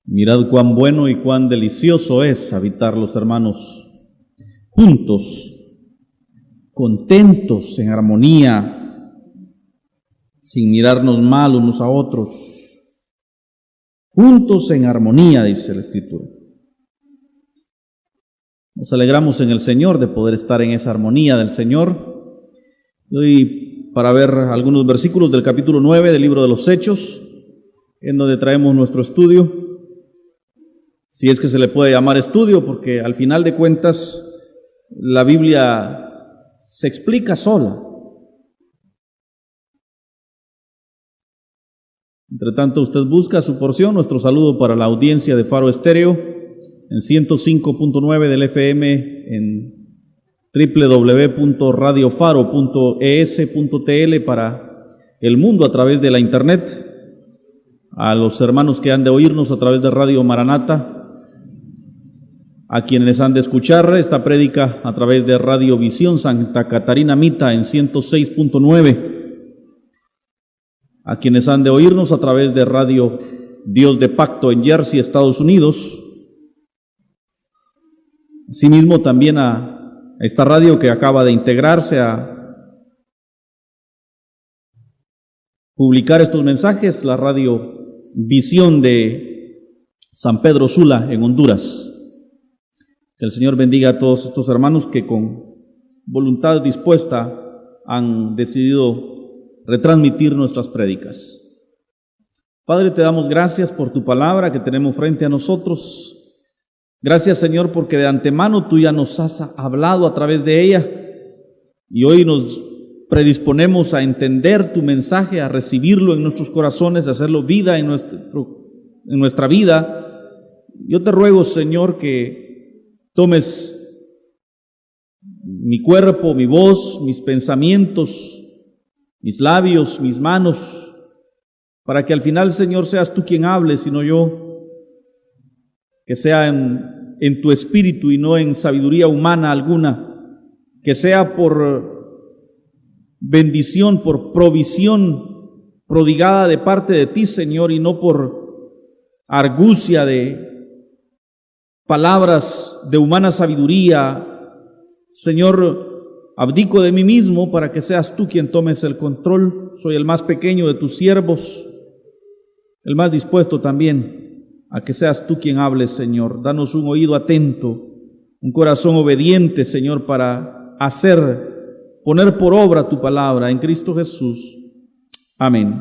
Mirad cuán bueno y cuán delicioso es habitar los hermanos juntos, contentos, en armonía, sin mirarnos mal unos a otros, juntos en armonía, dice la Escritura. Nos alegramos en el Señor de poder estar en esa armonía del Señor. Y para ver algunos versículos del capítulo 9 del libro de los Hechos, en donde traemos nuestro estudio, si es que se le puede llamar estudio, porque al final de cuentas la Biblia se explica sola. Entre tanto, usted busca su porción. Nuestro saludo para la audiencia de Faro Estéreo en 105.9 del FM, en www.radiofaro.es.tl para el mundo a través de la internet. A los hermanos que han de oírnos a través de Radio Maranata, a quienes han de escuchar esta prédica a través de Radio Visión Santa Catarina Mita en 106.9, a quienes han de oírnos a través de Radio Dios de Pacto en Jersey, Estados Unidos. Asimismo también a esta radio que acaba de integrarse a publicar estos mensajes, la Radio Visión de San Pedro Sula en Honduras. Que el Señor bendiga a todos estos hermanos que con voluntad dispuesta han decidido retransmitir nuestras prédicas. Padre, te damos gracias por tu palabra que tenemos frente a nosotros. Gracias, Señor, porque de antemano tú ya nos has hablado a través de ella y hoy nos predisponemos a entender tu mensaje, a recibirlo en nuestros corazones, a hacerlo vida en nuestra vida. Yo te ruego, Señor, que tomes mi cuerpo, mi voz, mis pensamientos, mis labios, mis manos, para que al final, Señor, seas tú quien hable, sino yo, que sea en tu espíritu y no en sabiduría humana alguna, que sea por bendición, por provisión prodigada de parte de ti, Señor, y no por argucia de palabras de humana sabiduría. Señor, abdico de mí mismo para que seas tú quien tomes el control. Soy el más pequeño de tus siervos, el más dispuesto también a que seas tú quien hables, Señor. Danos un oído atento, un corazón obediente, Señor, para poner por obra tu palabra en Cristo Jesús. Amén.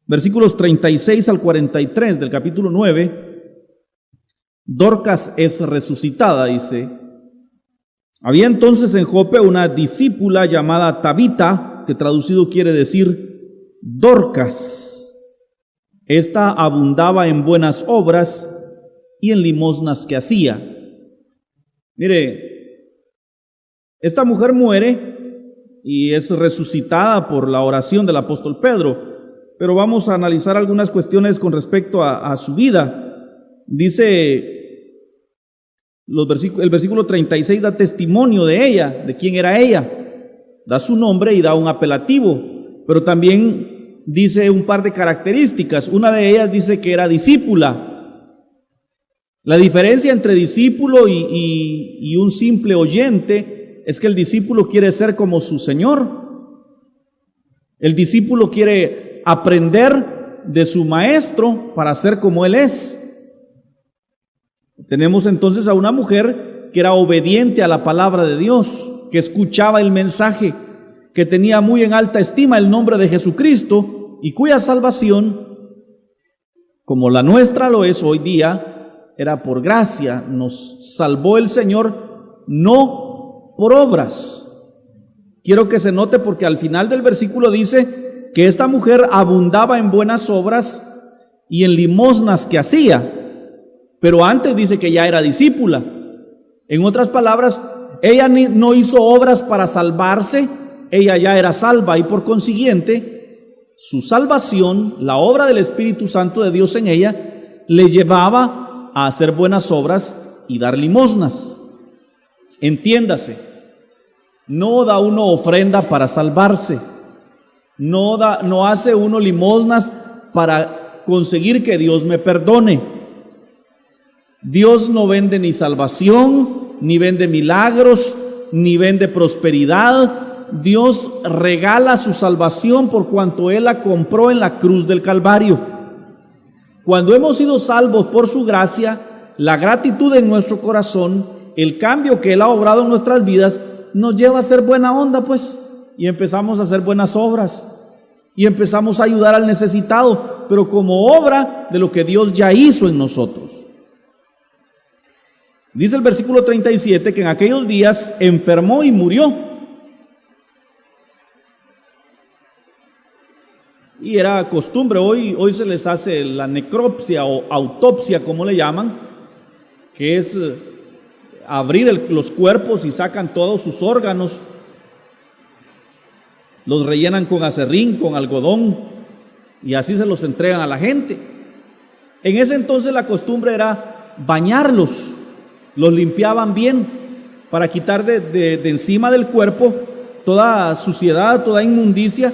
Versículos 36 al 43 del capítulo 9. Dorcas es resucitada, dice. Había entonces en Jope una discípula llamada Tabita, que traducido quiere decir Dorcas. Esta abundaba en buenas obras y en limosnas que hacía. Mire, esta mujer muere y es resucitada por la oración del apóstol Pedro, pero vamos a analizar algunas cuestiones con respecto a su vida. Dice el versículo 36 da testimonio de ella, de quién era ella, da su nombre y da un apelativo, pero también dice un par de características. Una de ellas dice que era discípula. La diferencia entre discípulo y un simple oyente es que el discípulo quiere ser como su Señor. El discípulo quiere aprender de su maestro para ser como él es. Tenemos entonces a una mujer que era obediente a la palabra de Dios, que escuchaba el mensaje, que tenía muy en alta estima el nombre de Jesucristo y cuya salvación, como la nuestra lo es hoy día, era por gracia. Nos salvó el Señor, no por obras. Quiero que se note porque al final del versículo dice que esta mujer abundaba en buenas obras y en limosnas que hacía. Pero antes dice que ya era discípula. En otras palabras, ella no hizo obras para salvarse, ella ya era salva y por consiguiente, su salvación, la obra del Espíritu Santo de Dios en ella, le llevaba a hacer buenas obras y dar limosnas. Entiéndase, no da uno ofrenda para salvarse, no hace uno limosnas para conseguir que Dios me perdone. Dios no vende ni salvación, ni vende milagros, ni vende prosperidad. Dios regala su salvación por cuanto Él la compró en la cruz del Calvario. Cuando hemos sido salvos por su gracia, la gratitud en nuestro corazón, el cambio que Él ha obrado en nuestras vidas, nos lleva a ser buena onda, pues, y empezamos a hacer buenas obras, y empezamos a ayudar al necesitado, pero como obra de lo que Dios ya hizo en nosotros. Dice el versículo 37 que en aquellos días enfermó y murió. Y era costumbre, hoy se les hace la necropsia o autopsia, como le llaman, que es abrir los cuerpos y sacan todos sus órganos, los rellenan con aserrín, con algodón, y así se los entregan a la gente. En ese entonces la costumbre era bañarlos, los limpiaban bien para quitar de encima del cuerpo toda suciedad, toda inmundicia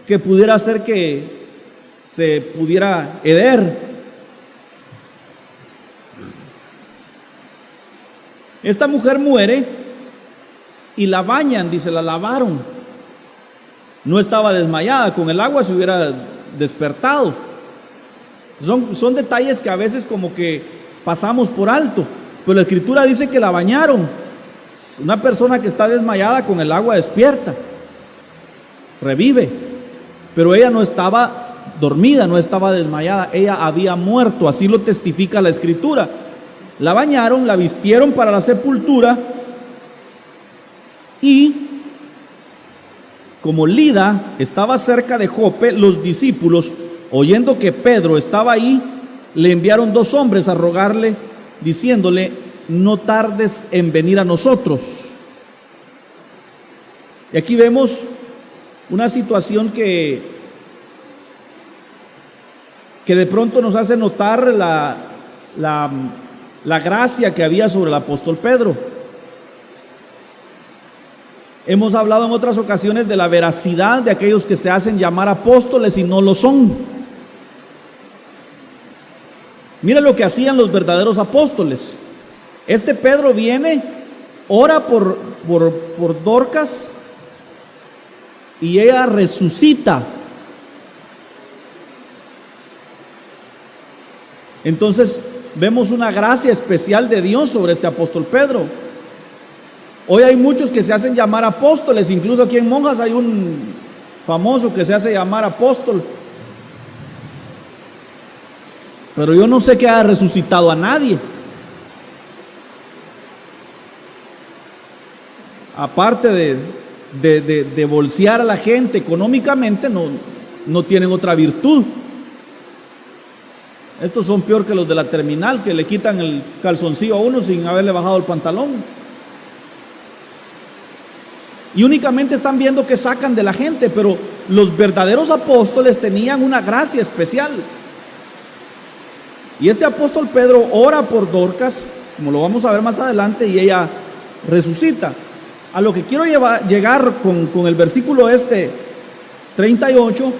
que pudiera hacer que se pudiera heder. Esta mujer muere y la bañan, dice, la lavaron. No estaba desmayada, con el agua se hubiera despertado. Son detalles que a veces como que pasamos por alto, pero la Escritura dice que la bañaron. Una persona que está desmayada con el agua despierta, revive, pero ella no estaba dormida, no estaba desmayada, ella había muerto, así lo testifica la Escritura. La bañaron, la vistieron para la sepultura y como Lida estaba cerca de Jope, los discípulos, oyendo que Pedro estaba ahí, le enviaron 2 hombres a rogarle, diciéndole: no tardes en venir a nosotros. Y aquí vemos una situación que de pronto nos hace notar la gracia que había sobre el apóstol Pedro. Hemos hablado en otras ocasiones de la veracidad de aquellos que se hacen llamar apóstoles y no lo son. Mira lo que hacían los verdaderos apóstoles. Este Pedro viene, ora por Dorcas y ella resucita. Entonces vemos una gracia especial de Dios sobre este apóstol Pedro. Hoy hay muchos que se hacen llamar apóstoles, incluso aquí en Monjas hay un famoso que se hace llamar apóstol. Pero yo no sé que haya resucitado a nadie. Aparte de bolsear a la gente económicamente, no tienen otra virtud. Estos son peor que los de la terminal, que le quitan el calzoncillo a uno sin haberle bajado el pantalón. Y únicamente están viendo que sacan de la gente, pero los verdaderos apóstoles tenían una gracia especial. Y este apóstol Pedro ora por Dorcas, como lo vamos a ver más adelante, y ella resucita. A lo que quiero llegar con el versículo 38,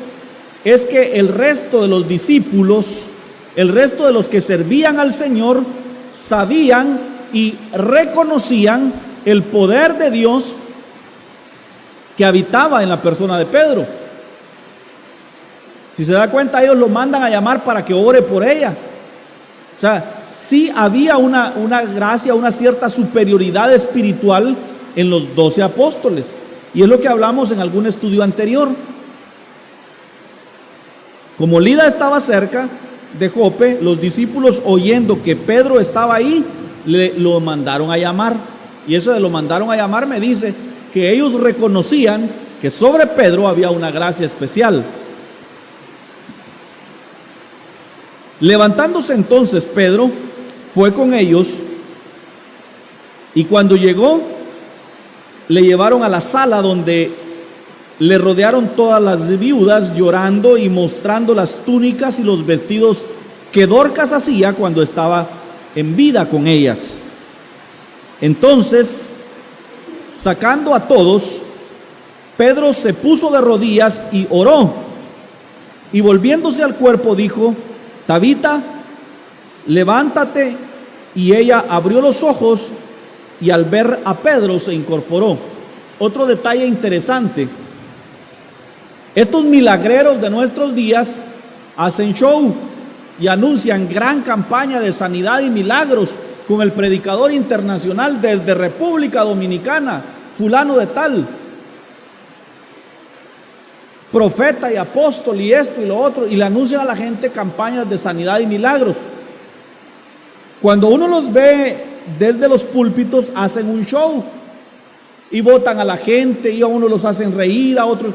es que el resto de los discípulos, el resto de los que servían al Señor, sabían y reconocían el poder de Dios que habitaba en la persona de Pedro. Si se da cuenta, ellos lo mandan a llamar para que ore por ella. O sea, sí había una gracia, una cierta superioridad espiritual en los 12 apóstoles. Y es lo que hablamos en algún estudio anterior. Como Lida estaba cerca de Jope, los discípulos, oyendo que Pedro estaba ahí, lo mandaron a llamar. Y eso de lo mandaron a llamar me dice que ellos reconocían que sobre Pedro había una gracia especial. Levantándose entonces Pedro, fue con ellos, y cuando llegó, le llevaron a la sala donde le rodearon todas las viudas, llorando y mostrando las túnicas y los vestidos que Dorcas hacía cuando estaba en vida con ellas. Entonces, sacando a todos, Pedro se puso de rodillas y oró, y volviéndose al cuerpo dijo: Tabita, levántate. Y ella abrió los ojos y al ver a Pedro se incorporó. Otro detalle interesante: estos milagreros de nuestros días hacen show y anuncian gran campaña de sanidad y milagros con el predicador internacional desde República Dominicana, fulano de tal, profeta y apóstol y esto y lo otro, y le anuncian a la gente campañas de sanidad y milagros. Cuando uno los ve desde los púlpitos, hacen un show y botan a la gente, y a uno los hacen reír, a otros.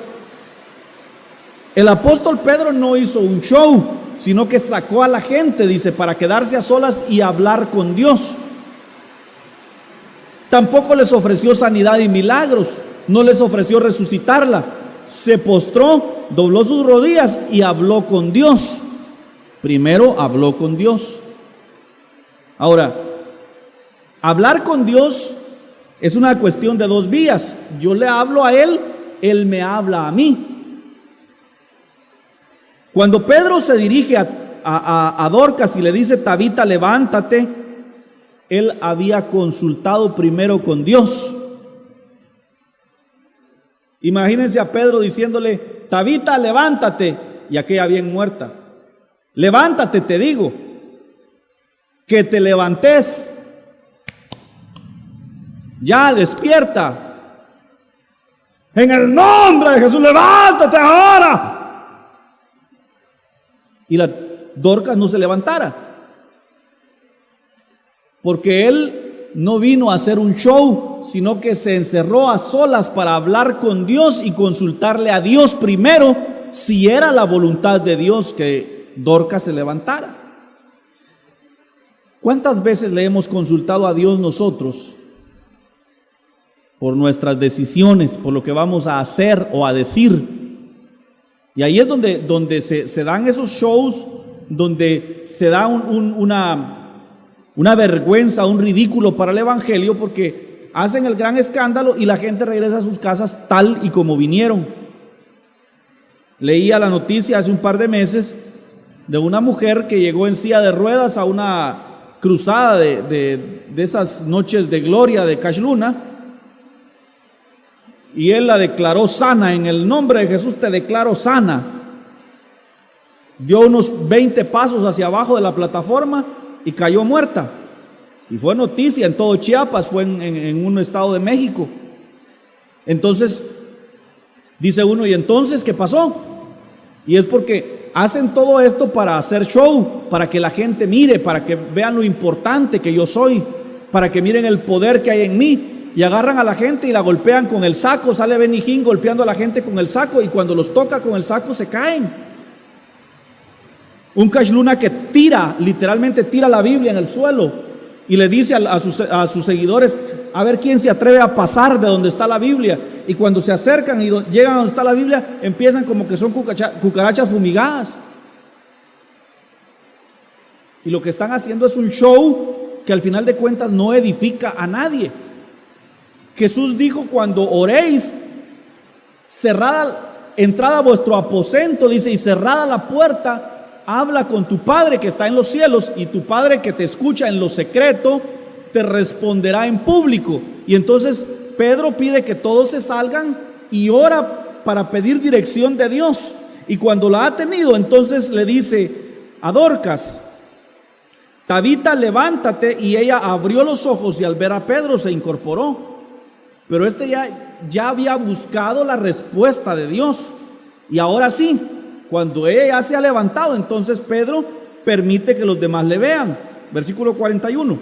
El apóstol Pedro no hizo un show, sino que sacó a la gente, dice, para quedarse a solas y hablar con Dios. Tampoco les ofreció sanidad y milagros, no les ofreció resucitarla. Se postró, dobló sus rodillas y habló con Dios. Primero habló con Dios. Ahora, hablar con Dios es una cuestión de dos vías. Yo le hablo a Él, Él me habla a mí. Cuando Pedro se dirige a Dorcas y le dice: Tabita, levántate, él había consultado primero con Dios. Imagínense a Pedro diciéndole: Tabita, levántate, y aquella bien muerta. Levántate, te digo, que te levantes, ya despierta, en el nombre de Jesús, levántate ahora. Y la Dorcas no se levantara, porque él no vino a hacer un show, sino que se encerró a solas para hablar con Dios y consultarle a Dios primero si era la voluntad de Dios que Dorcas se levantara. ¿Cuántas veces le hemos consultado a Dios nosotros por nuestras decisiones, por lo que vamos a hacer o a decir? Y ahí es donde se dan esos shows, donde se da una vergüenza, un ridículo para el evangelio, porque hacen el gran escándalo y la gente regresa a sus casas tal y como vinieron. Leía la noticia hace un par de meses de una mujer que llegó en silla de ruedas a una cruzada de esas noches de gloria de Cash Luna, y él la declaró sana. En el nombre de Jesús te declaro sana. Dio unos 20 pasos hacia abajo de la plataforma y cayó muerta. Y fue noticia en todo Chiapas, fue en un estado de México. Entonces, dice uno: ¿y entonces qué pasó? Y es porque hacen todo esto para hacer show, para que la gente mire, para que vean lo importante que yo soy, para que miren el poder que hay en mí. Y agarran a la gente y la golpean con el saco. Sale Benny Hinn golpeando a la gente con el saco, y cuando los toca con el saco se caen. Un Cash Luna que literalmente tira la Biblia en el suelo y le dice a sus seguidores: a ver quién se atreve a pasar de donde está la Biblia. Y cuando se acercan y llegan a donde está la Biblia, empiezan como que son cucarachas fumigadas. Y lo que están haciendo es un show que al final de cuentas no edifica a nadie. Jesús dijo: cuando oréis, entrad a vuestro aposento, dice, y cerrada la puerta, habla con tu Padre que está en los cielos, y tu Padre que te escucha en lo secreto te responderá en público. Y entonces Pedro pide que todos se salgan y ora para pedir dirección de Dios. Y cuando la ha tenido, entonces le dice a Dorcas: Tabita, levántate. Y ella abrió los ojos y al ver a Pedro se incorporó. Pero ya había buscado la respuesta de Dios. Y ahora sí, cuando ella ya se ha levantado, entonces Pedro permite que los demás le vean. Versículo 41.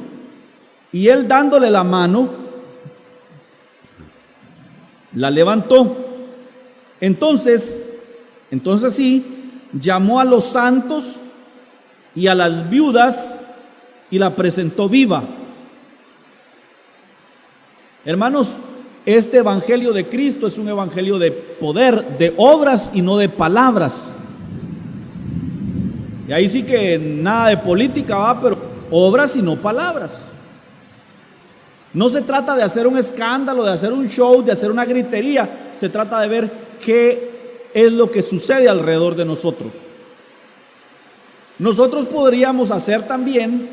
Y él, dándole la mano, la levantó. Entonces sí, llamó a los santos y a las viudas y la presentó viva. Hermanos, este evangelio de Cristo es un evangelio de poder, de obras y no de palabras. Y ahí sí que nada de política va, pero obras y no palabras. No se trata de hacer un escándalo, de hacer un show, de hacer una gritería. Se trata de ver qué es lo que sucede alrededor de nosotros. Nosotros podríamos hacer también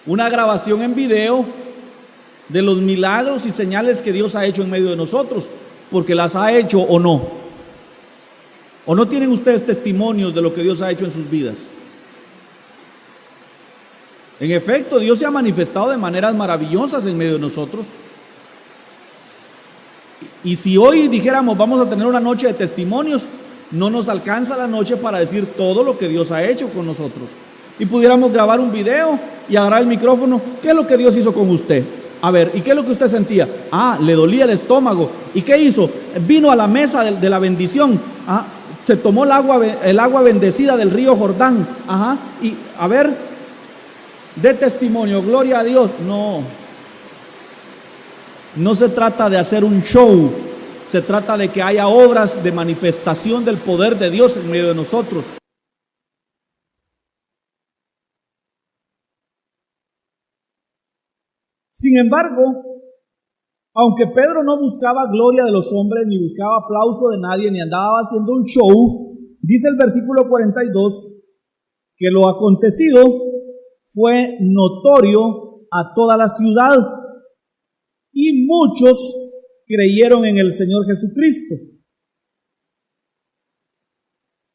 una grabación en video de los milagros y señales que Dios ha hecho en medio de nosotros, porque las ha hecho o no. ¿O no tienen ustedes testimonios de lo que Dios ha hecho en sus vidas? En efecto, Dios se ha manifestado de maneras maravillosas en medio de nosotros. Y si hoy dijéramos vamos a tener una noche de testimonios, no nos alcanza la noche para decir todo lo que Dios ha hecho con nosotros. Y pudiéramos grabar un video y agarrar el micrófono. ¿Qué es lo que Dios hizo con usted? A ver, ¿y qué es lo que usted sentía? Le dolía el estómago. ¿Y qué hizo? Vino a la mesa de la bendición. Se tomó el agua bendecida del río Jordán. Y a ver, de testimonio, gloria a Dios. No se trata de hacer un show. Se trata de que haya obras de manifestación del poder de Dios en medio de nosotros. Sin embargo, aunque Pedro no buscaba gloria de los hombres, ni buscaba aplauso de nadie, ni andaba haciendo un show, dice el versículo 42, que lo acontecido fue notorio a toda la ciudad, y muchos creyeron en el Señor Jesucristo.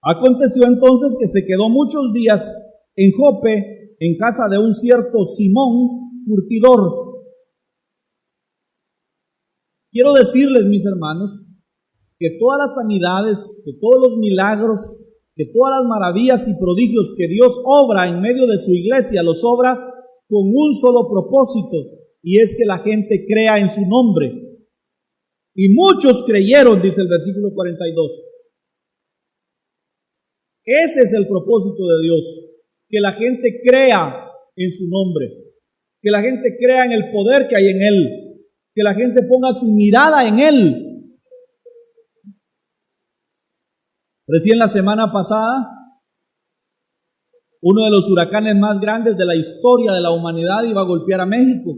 Aconteció entonces que se quedó muchos días en Jope, en casa de un cierto Simón, curtidor. Quiero decirles, mis hermanos, que todas las sanidades, que todos los milagros, que todas las maravillas y prodigios que Dios obra en medio de su iglesia, los obra con un solo propósito, y es que la gente crea en su nombre. Y muchos creyeron, dice el versículo 42. Ese es el propósito de Dios, que la gente crea en su nombre, que la gente crea en el poder que hay en Él, que la gente ponga su mirada en Él. Recién la semana pasada, uno de los huracanes más grandes de la historia de la humanidad iba a golpear a México.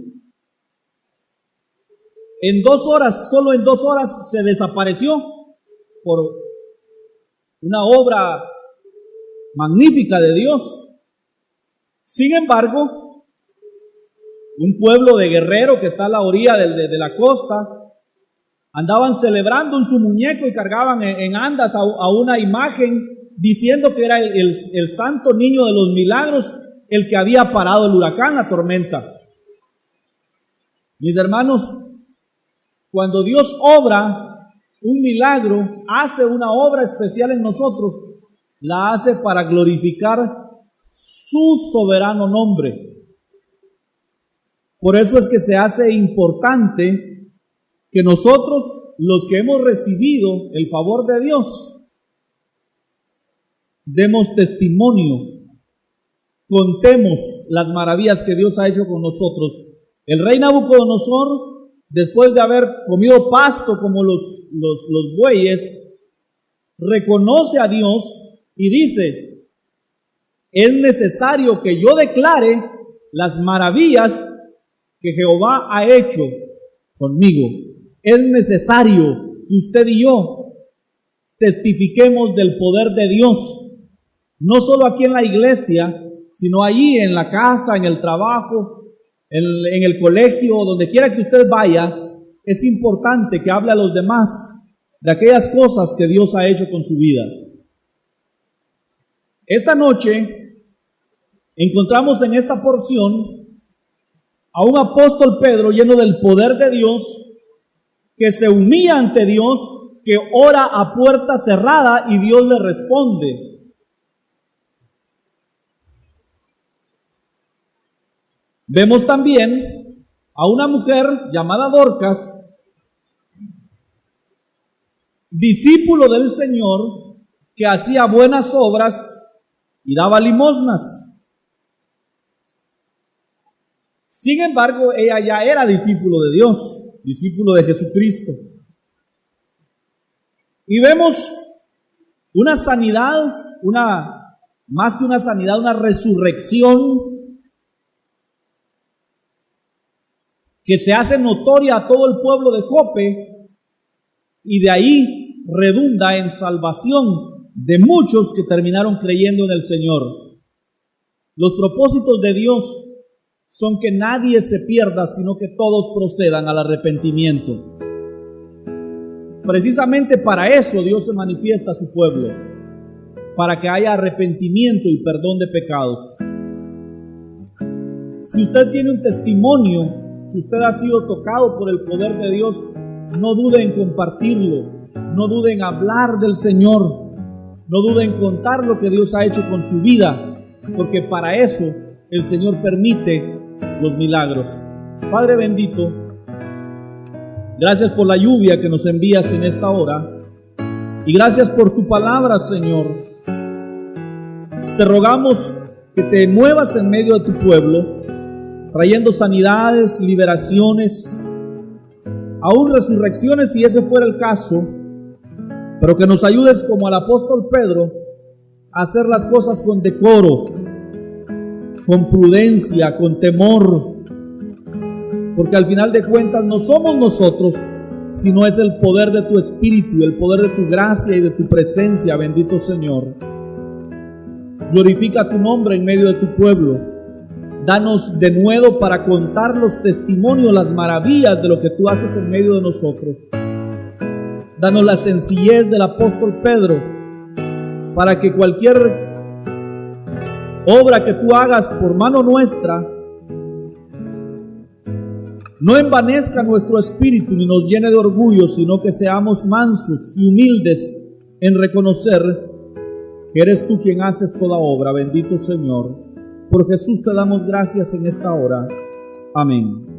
En 2 horas, solo en 2 horas, se desapareció por una obra magnífica de Dios. Sin embargo, un pueblo de Guerrero que está a la orilla de la costa, andaban celebrando en su muñeco y cargaban en andas a una imagen diciendo que era el santo niño de los milagros, el que había parado el huracán, la tormenta. Mis hermanos, cuando Dios obra un milagro, hace una obra especial en nosotros, la hace para glorificar su soberano nombre. Por eso es que se hace importante que nosotros, los que hemos recibido el favor de Dios, demos testimonio, contemos las maravillas que Dios ha hecho con nosotros. El rey Nabucodonosor, después de haber comido pasto como los bueyes, reconoce a Dios y dice: es necesario que yo declare las maravillas que Jehová ha hecho conmigo. Es necesario que usted y yo testifiquemos del poder de Dios, no solo aquí en la iglesia, sino allí en la casa, en el trabajo, en el colegio, donde quiera que usted vaya. Es importante que hable a los demás de aquellas cosas que Dios ha hecho con su vida. Esta noche encontramos en esta porción a un apóstol Pedro lleno del poder de Dios, que se humilla ante Dios, que ora a puerta cerrada y Dios le responde. Vemos también a una mujer llamada Dorcas, discípulo del Señor, que hacía buenas obras y daba limosnas. Sin embargo, ella ya era discípulo de Dios, discípulo de Jesucristo. Y vemos una sanidad, más que una sanidad, una resurrección que se hace notoria a todo el pueblo de Jope, y de ahí redunda en salvación de muchos que terminaron creyendo en el Señor. Los propósitos de Dios son que nadie se pierda, sino que todos procedan al arrepentimiento. Precisamente para eso Dios se manifiesta a su pueblo, para que haya arrepentimiento y perdón de pecados. Si usted tiene un testimonio, si usted ha sido tocado por el poder de Dios, no dude en compartirlo, no dude en hablar del Señor, no dude en contar lo que Dios ha hecho con su vida, porque para eso el Señor permite los milagros. Padre bendito, gracias por la lluvia que nos envías en esta hora y gracias por tu palabra, Señor. Te rogamos que te muevas en medio de tu pueblo, trayendo sanidades, liberaciones, aún resurrecciones si ese fuera el caso, pero que nos ayudes como al apóstol Pedro a hacer las cosas con decoro, con prudencia, con temor, porque al final de cuentas no somos nosotros, sino es el poder de tu Espíritu, el poder de tu gracia y de tu presencia, bendito Señor. Glorifica tu nombre en medio de tu pueblo. Danos de nuevo para contar los testimonios, las maravillas de lo que tú haces en medio de nosotros. Danos la sencillez del apóstol Pedro, para que cualquier obra que tú hagas por mano nuestra no envanezca nuestro espíritu ni nos llene de orgullo, sino que seamos mansos y humildes en reconocer que eres tú quien haces toda obra. Bendito Señor. Por Jesús te damos gracias en esta hora. Amén.